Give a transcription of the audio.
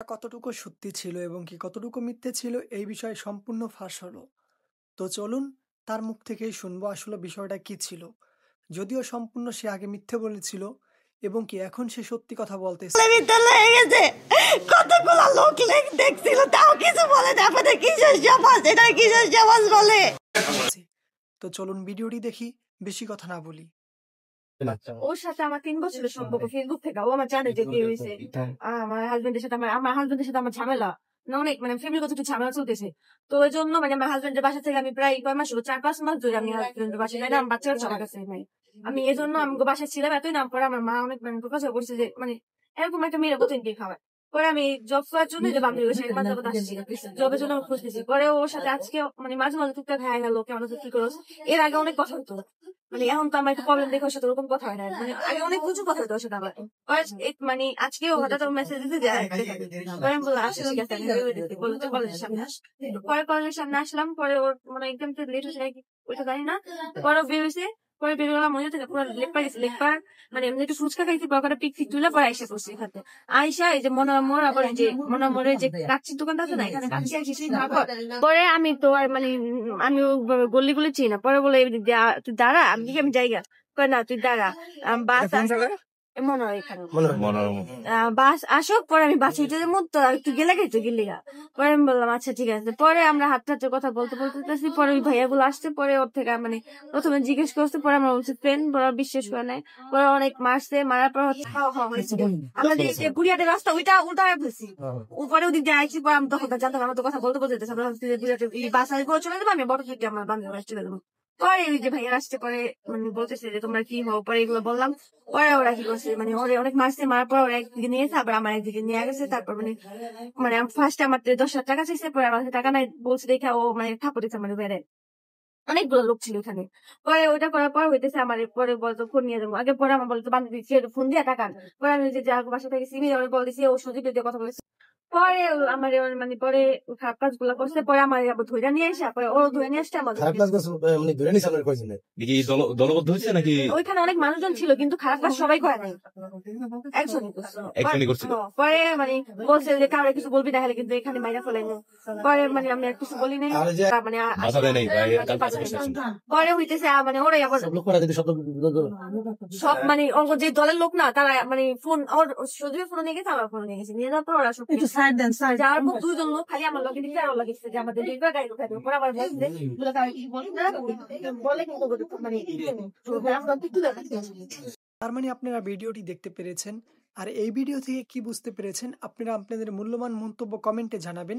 কতটুকু সত্যি ছিল এবং কি কতটুকু মিথ্যে ছিল এই বিষয়ে সম্পূর্ণ ফাঁস হলো। তো চলুন তার মুখ থেকেই শুনবো আসলে বিষয়টা কি ছিল। যদিও সম্পূর্ণ সে আগে মিথ্যে বলেছিল এবং কি এখন সে সত্যি কথা বলতেছে। কতগুলো লোক দেখছিল তাও কিছু বলে না, আপনাদের কিসের সমাজ, এটা কিসের সমাজ বলে। তো চলুন ভিডিওটি দেখি, বেশি কথা না বলি। ওর সাথে আমার 3 বছরের সম্পর্ক ফেসবুক থেকে। ও আমার জানে যে কি হয়েছে। আমার হাজবেন্ডের সাথে আমার ঝামেলা না, অনেক মানে ফ্যামিলিগত একটু ঝামেলা চলতেছে। তো ওই জন্য মানে আমার হাজবেন্ডের বাসা থেকে আমি প্রায় কয় মাস হলো, 4-5 মাস ধরে আমি হাজবেন্ডের বাসায় যাই না। আমার বাচ্চা আমার কাছে নাই। আমি এই জন্য আমি বাসায় ছিলাম এতই নাম পরে আমার মা অনেক মানে প্রকাশ করছে যে মানে এরকম একটা মেয়েরা প্রতিদিন দিয়ে খাওয়ায়। পরে আমি জব করার জন্য যে বান্ধবী জবের জন্য খুঁজতেছি। পরে ওর সাথে আজকে মানে মাঝে মাঝে টুকটাক হ্যাঁ গেল কেমন কি করো। এর আগে অনেক কথা হতো, মানে এখন তো আমার একটা প্রবলেম দেখে ওর সাথে ওরকম কথা হয় না। মানে আগে অনেক কিছু কথা হতো ওর সাথে আমার। মানে আজকেও হঠাৎ মেসেজ দিতে যায়। পরে আমি বললাম আসলে ঠিক আছে, বলতে কলেজের সামনে পরে কলেজের সামনে আসলাম। পরে ওর মানে একদম লেট হয়েছে নাকি ওইটা জানি না। পরে বের হয়েছে, পরে বের হলাম মনে থেকে পুরো লেপা গেছে। লেপার মানে এমনি একটু ফুচকা খাইছি, পরে পিক ফিক তুলে পরে আইসা করছি এখানে। আইসা এই যে মনোরমোর আবার এই যে মনোরমোরের যে কাচ্চির দোকানটা আছে না, এখানে কাচ্চি আসি। পরে আমি তো আর মানে আমি গল্লি গুলি চিনি না। পরে বলে তুই দাঁড়া, আমি জায়গা না তুই দাঁড়া, বাস মনে হয় এখানে বাস আসুক। পরে আমি বাসে উঠে যাবো, তো একটু গেলে গেছে গিল্লিগা। পরে আমি বললাম আচ্ছা ঠিক আছে। পরে আমরা হাতে হাতে কথা বলতে বলতেছি। পরে ওই ভাইয়া গুলো আসছে, পরে ওর থেকে মানে প্রথমে জিজ্ঞেস করছে, পরে আমরা বলছি ফ্রেন্ড, পরে বিশ্বাস করে নাই। পরে অনেক মারছে, মারার পর আমরা যে বুড়িয়াদের রাস্তা ওইটা উল্টা হয়ে ফেলছি। পরে ওদিক দিয়ে আইছি, পরে আমি তখন জানতাম আমার তো কথা বলতে বলতে বাস আসবে চলে যাবো, আমি বড় থেকে আমার বান্ধব চলে যাবো। পরে ওই যে ভাইয়া আসছে, পরে মানে বলতেছে যে তোমরা কি হও। পরে এগুলো বললাম। পরে ওরা কি করছে মানে ওরে অনেক মারছে, মারার পর ওরা একদিকে নিয়েছে, আবার আমার একদিকে নিয়ে গেছে। তারপর মানে মানে ফার্স্টে আমার 10,000 টাকা চাইছে, পরে আমার কাছে টাকা নাই বলছে দেখা ও মানে থাপ্পড় দিচ্ছে মানে বেড়ে। অনেকগুলো লোক ছিল ওখানে। পরে ওইটা করার পর হইতেছে আমার পরে বলতো ফোন নিয়ে যাবো। আগে পরে আমার বলতো বান্ধবী ফোন দিয়ে টাকা। পরে আমি যে বাসা থেকে সিমি বলতেছি, ও সুযোগ দিয়ে কথা বলেছে। পরে আমার মানে পরে খারাপ কাজ গুলো করছে। পরে আমার ধরে নিয়ে আসা, পরে ও ধরে নিয়ে আসছে আমাদের। দলবদ্ধ হচ্ছে নাকি? ওইখানে অনেক মানুষজন ছিল, কিন্তু খারাপ কাজ সবাই করে নাই, একজনই করছিল। পরে মানে বলছে যে কারো কিছু বলবি না হলে কিন্তু এখানে মাইরা ফেলাই। পরে মানে আমি আর কিছু বলি নাই, মানে পরে হইতেছে মানে ওরাই আবার সব মানে যে দলের লোক না, তারা মানে ফোন ওর সজীবের ফোন নিয়ে গেছে, আমার ফোন নিয়ে গেছে। নিয়ে যাওয়ার পর ওরা সব যাওয়ার পর 2 জন লোক খালি আমার লোক দিকে আরো লাগছে যে আমাদের দুইবার গাড়ি উঠাবে। পরে আবার বলে কিন্তু মানে তার মানে আপনারা ভিডিওটি দেখতে পেরেছেন। আর এই ভিডিও থেকে কি বুঝতে পেরেছেন আপনারা আপনাদের মূল্যবান মন্তব্য কমেন্টে জানাবেন।